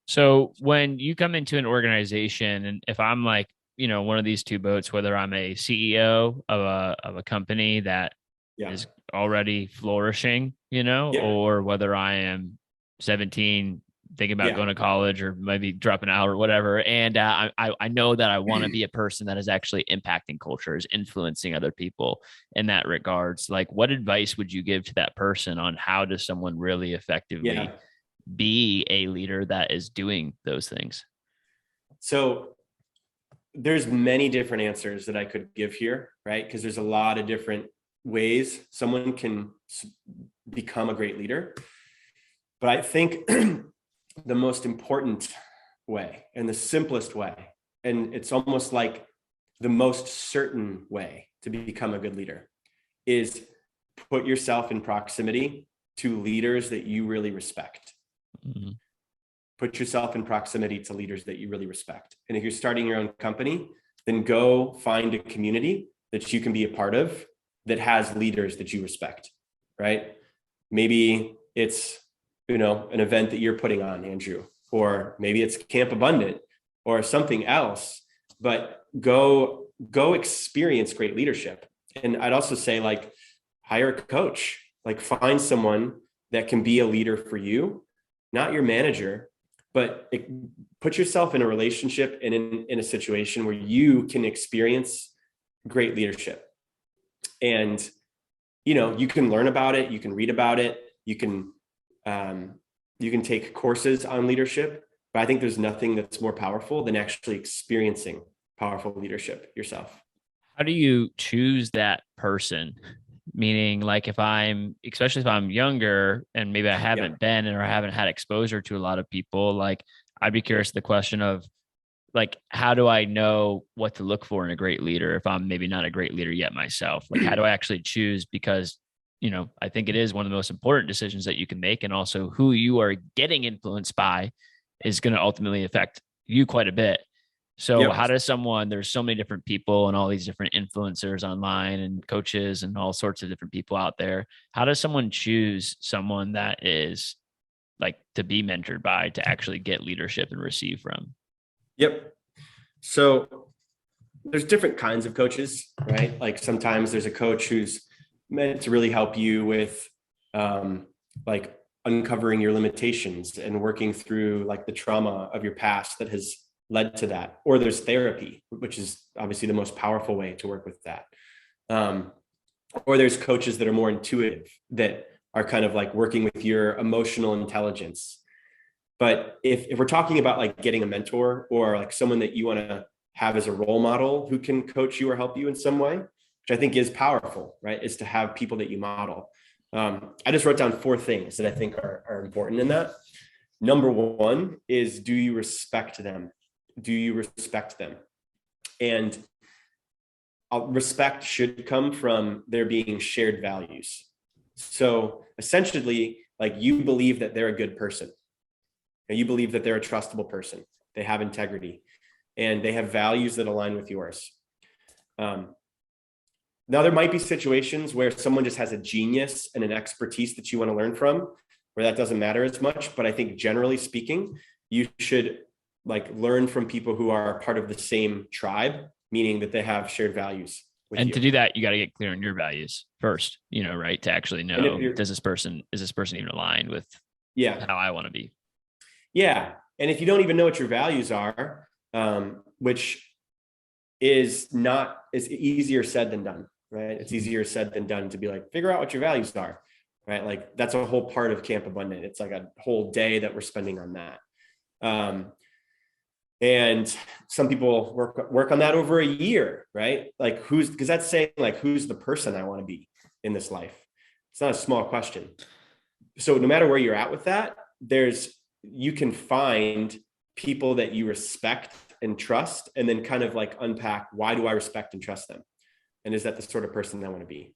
So when you come into an organization, and if I'm like, one of these two boats, whether I'm a CEO of a company that Yeah. is already flourishing, Yep. or whether I am 17 thinking about Yeah. going to college or maybe dropping out or whatever, and I know that I want to be a person that is actually impacting culture, is influencing other people in that regards. Like, what advice would you give to that person on how does someone really effectively Yeah. be a leader that is doing those things? So there's many different answers that I could give here, right? Because there's a lot of different ways someone can become a great leader. But I think the most important way and the simplest way, and it's almost like the most certain way to become a good leader, is put yourself in proximity to leaders that you really respect. Mhm. Put yourself in proximity to leaders that you really respect. And if you're starting your own company, then go find a community that you can be a part of that has leaders that you respect, right? Maybe it's, an event that you're putting on, Andrew, or maybe it's Camp Abundant or something else, but go experience great leadership. And I'd also say, like, hire a coach, like find someone that can be a leader for you, not your manager, but put yourself in a relationship and in a situation where you can experience great leadership. And you can learn about it, you can read about it, um, you can take courses on leadership, but I think there's nothing that's more powerful than actually experiencing powerful leadership yourself. How do you choose that person? Meaning, like, especially if I'm younger and maybe I Yeah. haven't been or I haven't had exposure to a lot of people, like, I'd be curious the question of, like, how do I know what to look for in a great leader if I'm maybe not a great leader yet myself? Like, how do I actually choose? Because, I think it is one of the most important decisions that you can make. And also, who you are getting influenced by is going to ultimately affect you quite a bit. So, Yep. how does someone, there's so many different people and all these different influencers online and coaches and all sorts of different people out there. How does someone choose someone that is like to be mentored by to actually get leadership and receive from? Yep. So there's different kinds of coaches, right? Like sometimes there's a coach who's meant to really help you with um, like uncovering your limitations and working through like the trauma of your past that has led to that. Or there's therapy, which is obviously the most powerful way to work with that. Um, or there's coaches that are more intuitive, that are kind of like working with your emotional intelligence. But if we're talking about like getting a mentor or like someone that you want to have as a role model who can coach you or help you in some way, which I think is powerful, right? Is to have people that you model. I just wrote down four things that I think are important in that. Number one is, do you respect them? Do you respect them? And respect should come from there being shared values. So essentially, like, you believe that they're a good person, and you believe that they're a trustable person. They have integrity and they have values that align with yours. Um, Now, there might be situations where someone just has a genius and an expertise that you want to learn from, where that doesn't matter as much. But I think generally speaking, you should like learn from people who are part of the same tribe, meaning that they have shared values with And to you. do that, you got to get clear on your values first, right? To actually And if know, you're, is this person even aligned with yeah, how I want to be? yeah. And if you don't even know what your values are, which is not, is easier said than done, right? It's easier said than done to be like, figure out what your values are, right? Like that's a whole part of Camp Abundant. It's like a whole day that we're spending on that. Um, and some people work on that over a year, right? Like who's, because that's saying like, who's the person I want to be in this life? It's not a small question. So no matter where you're at with that, you can find people that you respect and trust, and then kind of like unpack, why do I respect and trust them? And is that the sort of person I want to be?